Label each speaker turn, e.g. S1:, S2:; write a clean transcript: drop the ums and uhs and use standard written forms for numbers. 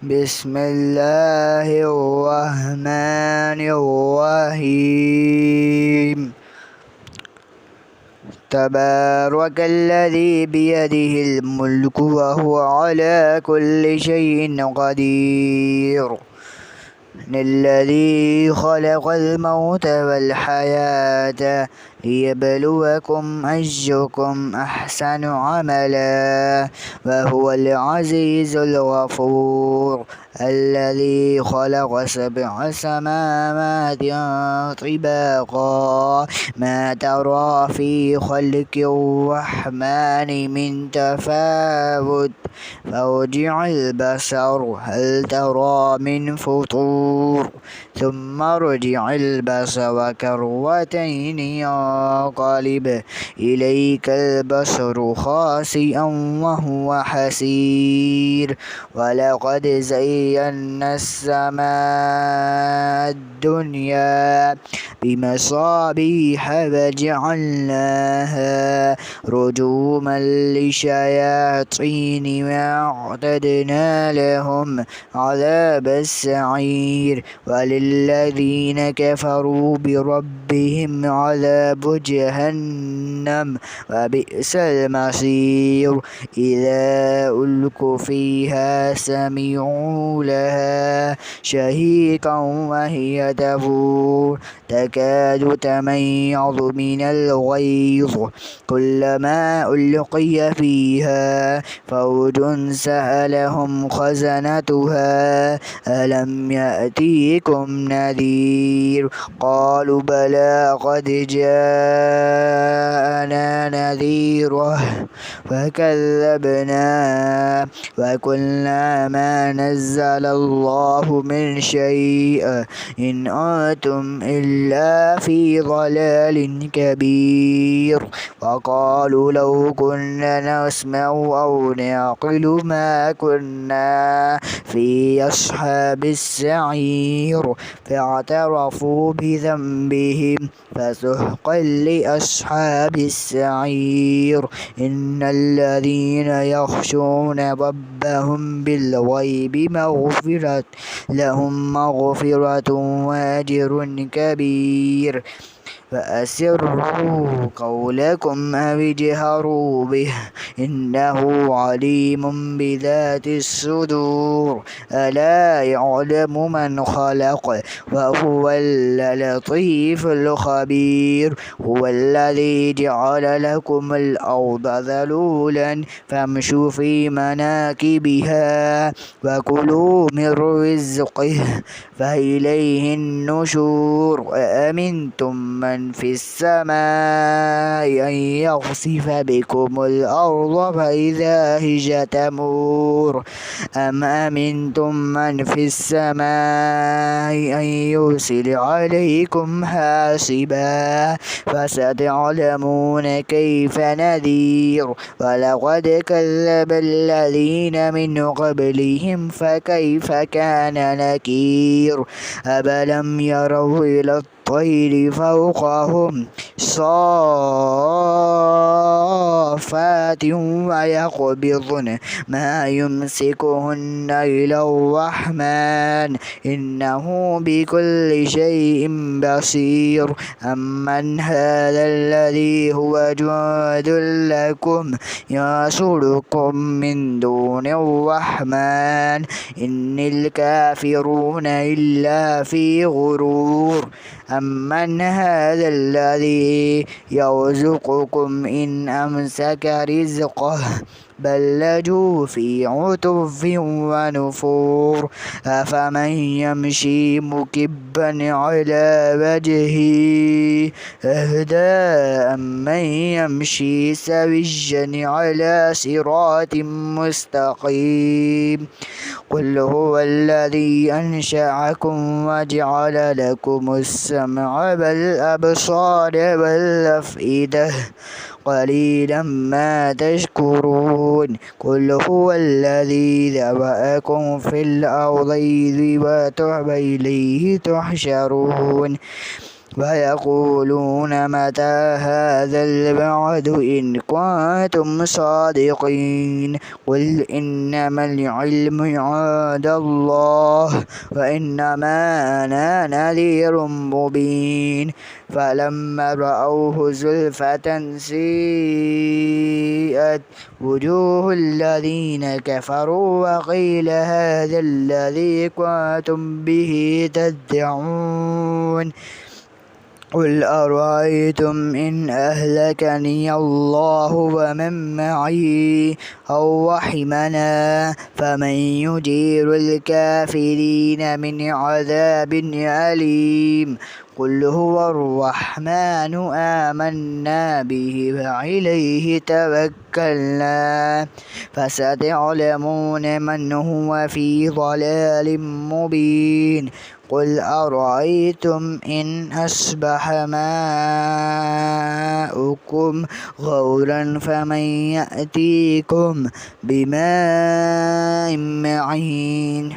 S1: بسم الله الرحمن الرحيم. تبارك الذي بيده الملك وهو على كل شيء قدير. الذي خلق الموت والحياة ليبلوكم أيكم أحسن عملا وهو العزيز الغفور. الذي خلق 7 سماوات طباقا ما ترى في خلق الرحمن من تفاوت فارجع البصر هل ترى من فطور ثم ارجع البصر كرتين ينقلب إليك البصر خاسئا وهو حسير. ولقد زينا السماء الدنيا بمصابيح وجعلناها رجوما للشياطين وأعتدنا لهم عذاب السعير. وللذين كفروا بربهم عذاب جهنم وبئس المصير. إذا ألقوا فيها سمعوا لها شهيقا وهي تفور تكاد تميض من الغيظ كلما ألقي فيها فوج سألهم خزنتها ألم يأتيكم نذير قالوا بلى قد جاءنا نذير فكذبنا وقلنا ما نزل الله من شيء إن أنتم إلا في ضلال كبير. وقالوا لو كنا نسمع أو نعقل ما كنا في أصحاب السعير فاعترفوا بذنبهم فسحقا لأصحاب السعير. إن الذين يخشون ربهم بالغيب لهم مغفرة وأجر كبير. فأسروا قولكم أو اجهروا به إنه عليم بذات الصدور. ألا يعلم من خلق وهو اللطيف الخبير. هو الذي جعل لكم الأرض ذلولا فامشوا في مناكبها وكلوا من رزقه فإليه النشور. أأمنتم من في السماء أن يخسف بكم الأرض فإذا هي تمور أم أمنتم من في السماء أن يرسل عليكم حاصبا فستعلمون كيف نذير. ولقد كذب الذين من قبلهم فكيف كان نكير. أفلم يروا إلى الطير فوقهم صافات ويقبضن ما يمسكهن إلا الرحمن إنه بكل شيء بصير. أمن هذا الذي هو جند لكم ينصركم من دون الرحمن إن الكافرون إلا في غرور. أمن هذا الذي يرزقكم إن أمسك رزقه بل لجوا في عتو ونفور. أفمن يمشي مكبا على وجهه أهدى أمن يمشي سويا على صراط مستقيم. قل هو الذي أنشأكم وجعل لكم السمع والأبصار والأفئدة قليلا ما تشكرون. قل هو الذي ذرأكم في الأرض وإليه تحشرون. ويقولون متى هذا الوعد إن كنتم صادقين قل إنما العلم عند الله وإنما أنا نذير مبين فلما رأوه زلفة سيئت وجوه الذين كفروا وقيل هذا الذي كنتم به تدعون قل أرأيتم إن أهلكني الله ومن معي أو رحمنا فمن يجير الكافرين من عذاب أليم قل هو الرحمن آمنا به وإليه توكلنا فستعلمون من هو في ضلال مبين قل أرأيتم إن أصبح ماؤكم غورا فمن يأتيكم بماء معين